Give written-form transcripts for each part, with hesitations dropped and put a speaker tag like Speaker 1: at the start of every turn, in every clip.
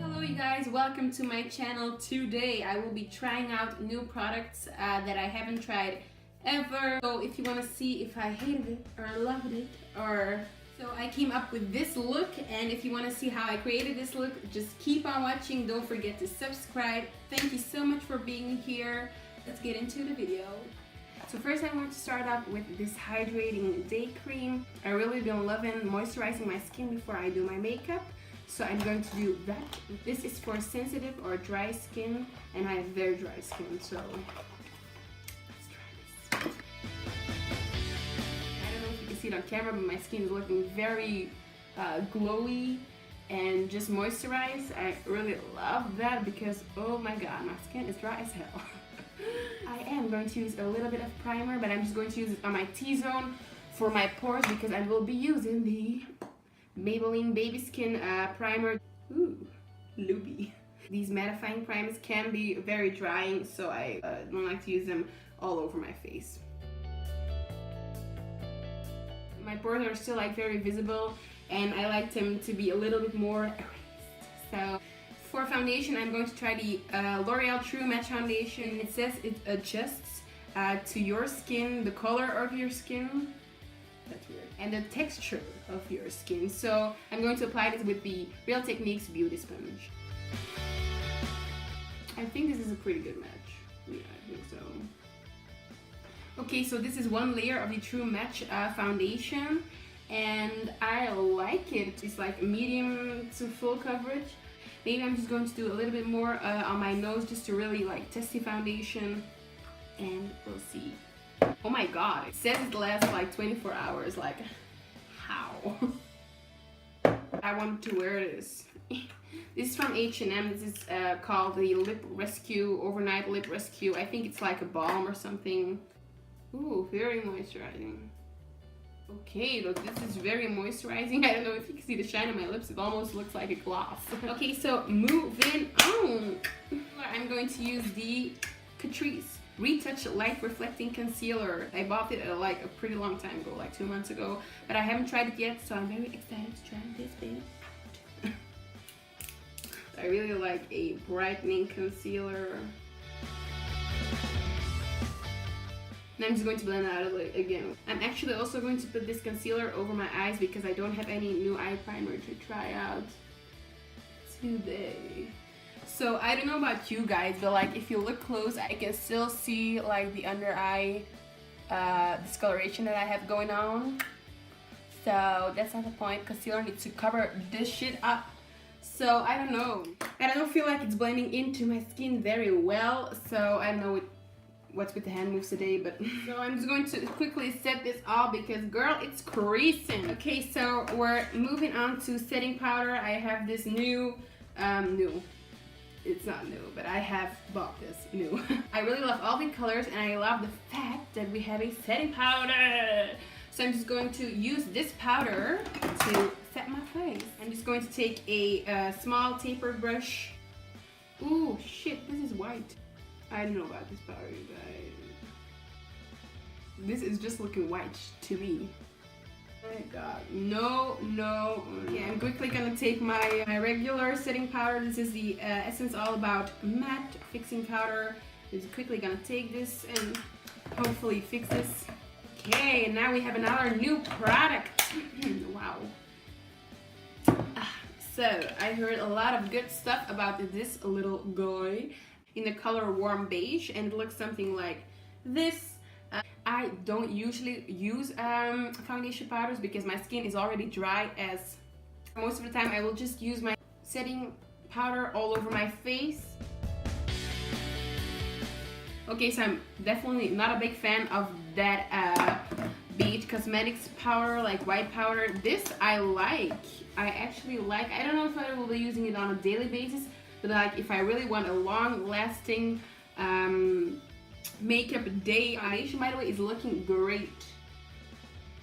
Speaker 1: Hello you guys, welcome to my channel. Today I will be trying out new products that I haven't tried ever. So if you want to see if I hated it or loved it, or so I came up with this look, and if you want to see how I created this look, just keep on watching. Don't forget to subscribe. Thank you so much for being here. Let's get into the video. So first I'm going to start off with this hydrating day cream. I really been loving moisturizing my skin before I do my makeup. So I'm going to do that. This is for sensitive or dry skin, and I have very dry skin, so let's try this. I don't know if you can see it on camera, but my skin is looking very glowy and just moisturized. I really love that because, oh my god, my skin is dry as hell. I am going to use a little bit of primer, but I'm just going to use it on my T-zone for my pores because I will be using the Maybelline Baby Skin primer. Ooh, loopy. These mattifying primers can be very drying, so I don't like to use them all over my face. My pores are still like very visible, and I like them to be a little bit more erased. So for foundation, I'm going to try the L'Oreal True Match Foundation. It says it adjusts to your skin, the color of your skin. That's weird. And the texture of your skin. So I'm going to apply this with the Real Techniques Beauty Sponge. I think this is a pretty good match. Yeah, I think so. Okay, so this is one layer of the True Match foundation, and I like it. It's like medium to full coverage. Maybe I'm just going to do a little bit more on my nose just to really like test the foundation, and we'll see. Oh my god, it says it lasts like 24 hours, like how? I want to wear this. This is from H&M. This is called the Lip Rescue, Overnight Lip Rescue. I think it's like a balm or something. Ooh, very moisturizing. Okay, look, this is very moisturizing. I don't know if you can see the shine on my lips. It almost looks like a gloss. Okay, so moving on. I'm going to use the Catrice Retouch Light Reflecting Concealer. I bought it like a pretty long time ago, like 2 months ago, but I haven't tried it yet, so I'm very excited to try this baby. I really like a brightening concealer. And I'm just going to blend it out again. I'm actually also going to put this concealer over my eyes because I don't have any new eye primer to try out today. So I don't know about you guys, but like if you look close, I can still see like the under eye discoloration that I have going on. So that's not the point. Concealer needs to cover this shit up. So I don't know. I don't feel like it's blending into my skin very well. So I don't know what's with the hand moves today, but so I'm just going to quickly set this off because girl, it's creasing. Okay, so we're moving on to setting powder. I have this new it's not new, but I have bought this new. I really love all the colors, and I love the fact that we have a setting powder. So I'm just going to use this powder to set my face. I'm just going to take a small tapered brush. Ooh, shit, this is white. I don't know about this powder, you guys. This is just looking white to me. Oh my god, no. Yeah, I'm quickly gonna take my regular setting powder. This is the Essence All About Matte Fixing Powder. I'm just quickly gonna take this and hopefully fix this. Okay, and now we have another new product. Wow. So, I heard a lot of good stuff about this little guy in the color Warm Beige, and it looks something like this. I don't usually use foundation powders because my skin is already dry as most of the time. I will just use my setting powder all over my face. Okay, so I'm definitely not a big fan of that Beige Cosmetics powder, like white powder. This I like. I actually like. I don't know if I will be using it on a daily basis, but like if I really want a long-lasting makeup day. Foundation, by the way, is looking great.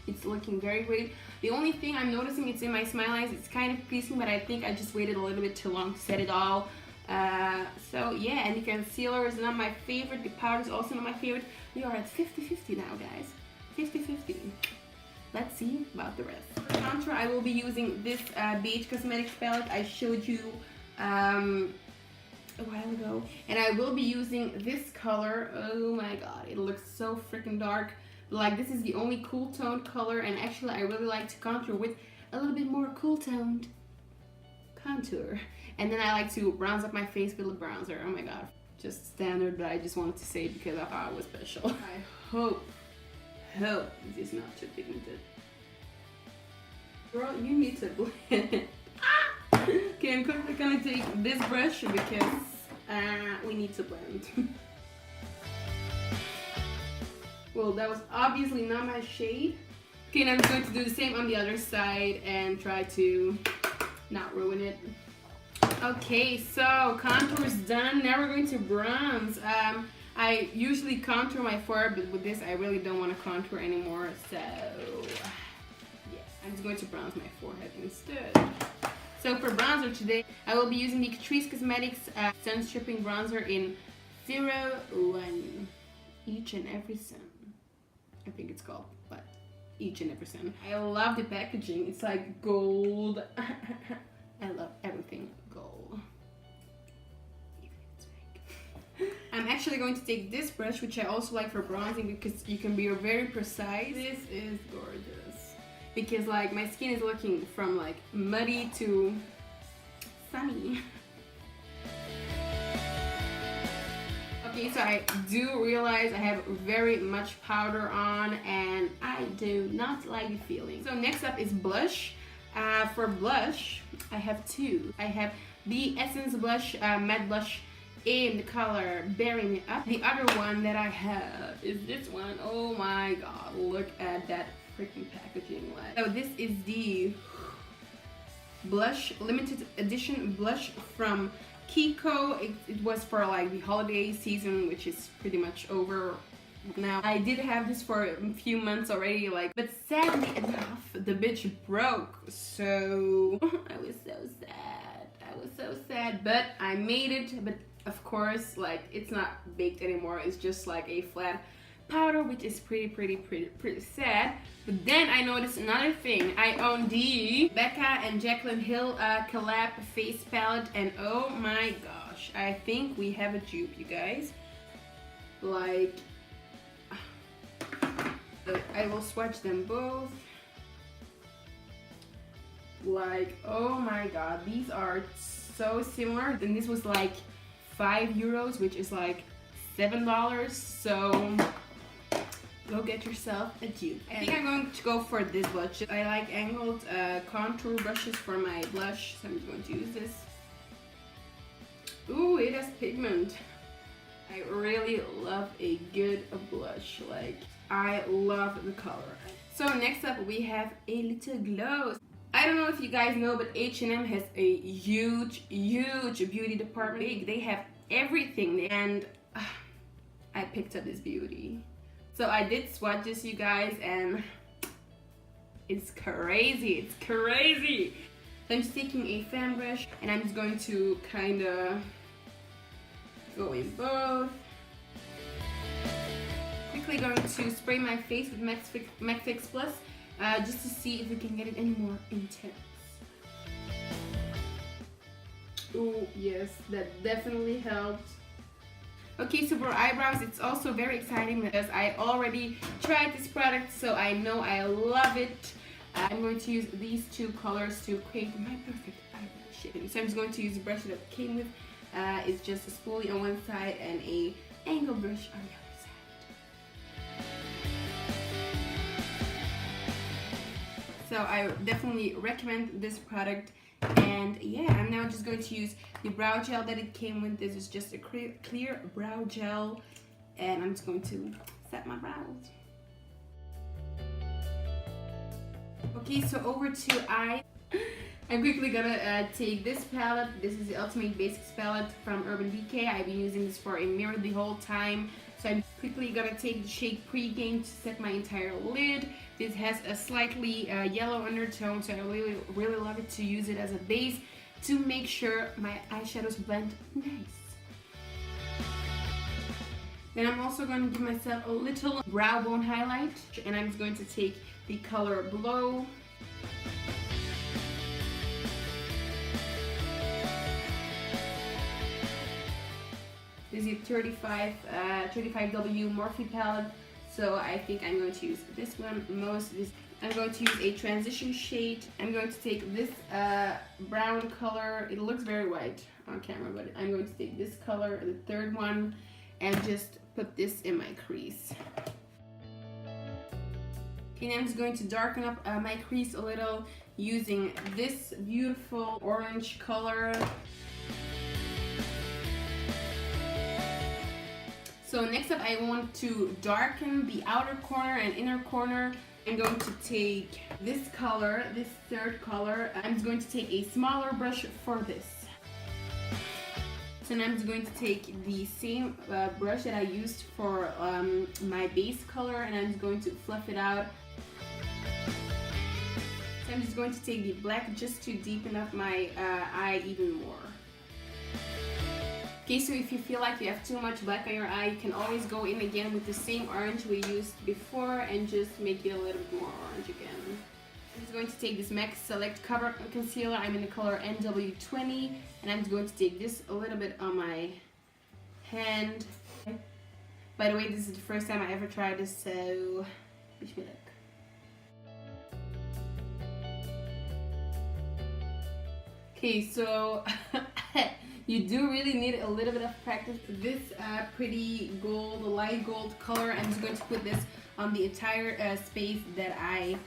Speaker 1: It's looking very great. The only thing I'm noticing, it's in my smile lines. It's kind of creasing, but I think I just waited a little bit too long to set it all. So yeah, and the concealer is not my favorite. The powder is also not my favorite. We are at 50-50 now, guys. 50-50. let's see about the rest. For contour, I will be using this Beige Cosmetics palette I showed you a while ago, and I will be using this color. Oh my god, it looks so freaking dark. Like, this is the only cool toned color, and actually I really like to contour with a little bit more cool toned contour. And then I like to bronze up my face with a bronzer. Oh my god, just standard, but I just wanted to say it because I thought it was special. I hope this is not too pigmented. Girl, you need to blend it. Okay, I'm quickly gonna take this brush because we need to blend. Well, that was obviously not my shade. Okay, and I'm going to do the same on the other side and try to not ruin it. Okay, so contour is done. Now we're going to bronze. I usually contour my forehead, but with this I really don't want to contour anymore, so yes, I'm just going to bronze my forehead instead. So for bronzer today, I will be using the Catrice Cosmetics Sun Stripping Bronzer in 01. Each and every sun. I think it's called, but each and every sun. I love the packaging. It's like gold. I love everything gold. Even if it's fake. I'm actually going to take this brush, which I also like for bronzing because you can be very precise. This is gorgeous. Because like my skin is looking from like muddy to sunny. Okay, so I do realize I have very much powder on and I do not like the feeling. So next up is blush. For blush, I have two. I have the Essence Blush Matte Blush in the color Bury Me Up. The other one that I have is this one. Oh my god, look at that freaking packaging. So this is the blush, limited edition blush from Kiko. It was for like the holiday season, which is pretty much over now. I did have this for a few months already, like, but sadly enough, the bitch broke. So I was so sad. I was so sad, but I made it. But of course, like, it's not baked anymore. It's just like a flat powder, which is pretty sad. But then I noticed another thing. I own the Becca and Jaclyn Hill collab face palette, and oh my gosh, I think we have a dupe, you guys. Like, I will swatch them both. Like, oh my god, these are so similar. And this was like €5, which is like $7. So go get yourself a dupe. I think I'm going to go for this blush. I like angled contour brushes for my blush, so I'm just going to use this. Ooh, it has pigment. I really love a good blush. Like, I love the color. So next up we have a little glow. I don't know if you guys know, but H&M has a huge beauty department. They have everything, and I picked up this beauty. So I did swatch this, you guys, and it's crazy. It's crazy. So I'm just taking a fan brush and I'm just going to kind of go in both. Quickly going to spray my face with Max Fix Plus just to see if we can get it any more intense. Oh yes, that definitely helped. Okay, so for eyebrows, it's also very exciting because I already tried this product, so I know I love it. I'm going to use these two colors to create my perfect eyebrow shape. So I'm just going to use a brush that came with. It's just a spoolie on one side and a angle brush on the other side. So I definitely recommend this product. And yeah, I'm now just going to use the brow gel that it came with. This is just a clear brow gel, and I'm just going to set my brows. Okay, so over to eyes. I'm quickly gonna take this palette. This is the Ultimate Basics palette from Urban Decay. I've been using this for a mirror the whole time. So I'm quickly gonna take the shade Pre-Game to set my entire lid. This has a slightly yellow undertone, so I really love it to use it as a base to make sure my eyeshadows blend nice. Then I'm also going to give myself a little brow bone highlight, and I'm just going to take the color Blow. This is 35W Morphe palette, so I think I'm going to use this one most. I'm going to use a transition shade. I'm going to take this brown color. It looks very white on camera, but I'm going to take this color, the third one, and just put this in my crease. Okay, now I'm just going to darken up my crease a little using this beautiful orange color. So next up, I want to darken the outer corner and inner corner. I'm going to take this color, this third color. I'm just going to take a smaller brush for this. So now I'm just going to take the same brush that I used for my base color, and I'm just going to fluff it out. So I'm just going to take the black just to deepen up my eye even more. Okay, so if you feel like you have too much black on your eye, you can always go in again with the same orange we used before and just make it a little bit more orange again. I'm just going to take this MAC Select Cover Up Concealer. I'm in the color NW20, and I'm just going to take this a little bit on my hand. By the way, this is the first time I ever tried this, so wish me luck. Okay, so you do really need a little bit of practice. This pretty gold, light gold color, I'm just going to put this on the entire space that I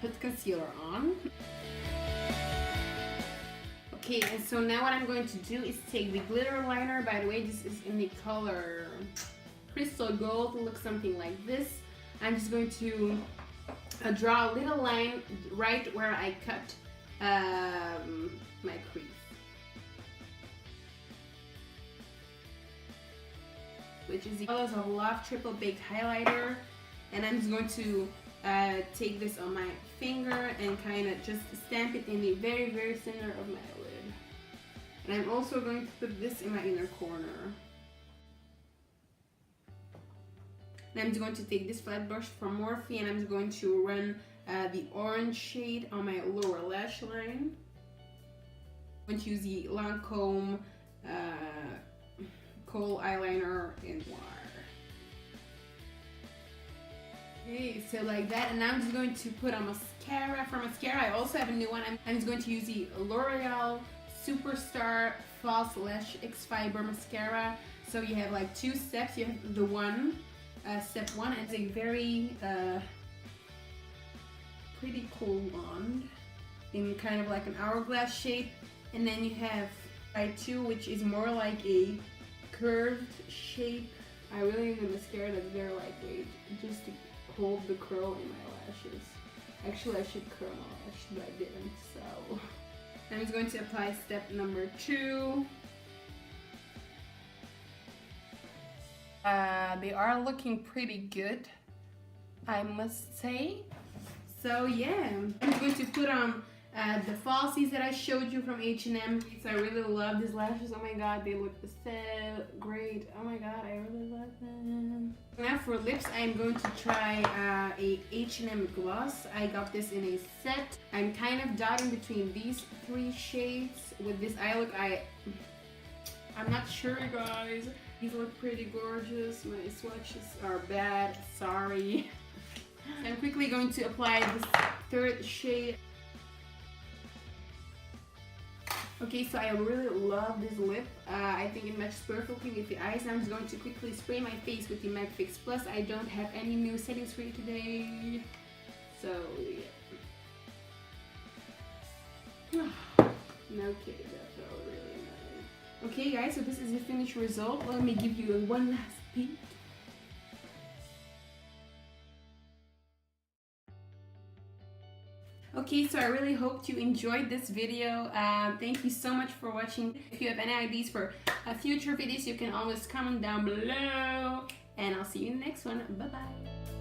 Speaker 1: put concealer on. Okay, and so now what I'm going to do is take the glitter liner. By the way, this is in the color Crystal Gold. It looks something like this. I'm just going to draw a little line right where I cut my crease. Which is the Colors of Love Triple Baked Highlighter, and I'm just going to take this on my finger and kind of just stamp it in the very, very center of my eyelid. And I'm also going to put this in my inner corner. And I'm just going to take this flat brush from Morphe, and I'm just going to run the orange shade on my lower lash line. I'm going to use the Lancome Kohl eyeliner in Noir. Okay, so like that, and now I'm just going to put on mascara. For mascara, I also have a new one. I'm just going to use the L'Oreal Superstar False Lash X Fiber Mascara. So you have like two steps. You have the one, step one, it's a very pretty cool wand in kind of like an hourglass shape, and then you have type 2, which is more like a curved shape. I really need a mascara that's very lightweight, just to hold the curl in my lashes. Actually, I should curl my lashes, but I didn't, so I'm just going to apply step number 2. They are looking pretty good, I must say. So yeah, I'm going to put on the falsies that I showed you from H&M. So I really love these lashes. Oh my god, they look so great. Oh my god, I really love them. Now for lips, I'm going to try a H&M gloss. I got this in a set. I'm kind of dotting between these 3 shades. With this eye look, I'm not sure, guys. These look pretty gorgeous. My swatches are bad, sorry. I'm quickly going to apply this 3rd shade. Okay, so I really love this lip. I think it matches perfectly with the eyes. I'm just going to quickly spray my face with the MAC Fix Plus. I don't have any new settings for you today. So, yeah. Okay, that felt really nice. Okay, guys, so this is the finished result. Let me give you one last peek. Okay, so I really hope you enjoyed this video. Thank you so much for watching. If you have any ideas for future videos, you can always comment down below. And I'll see you in the next one. Bye-bye.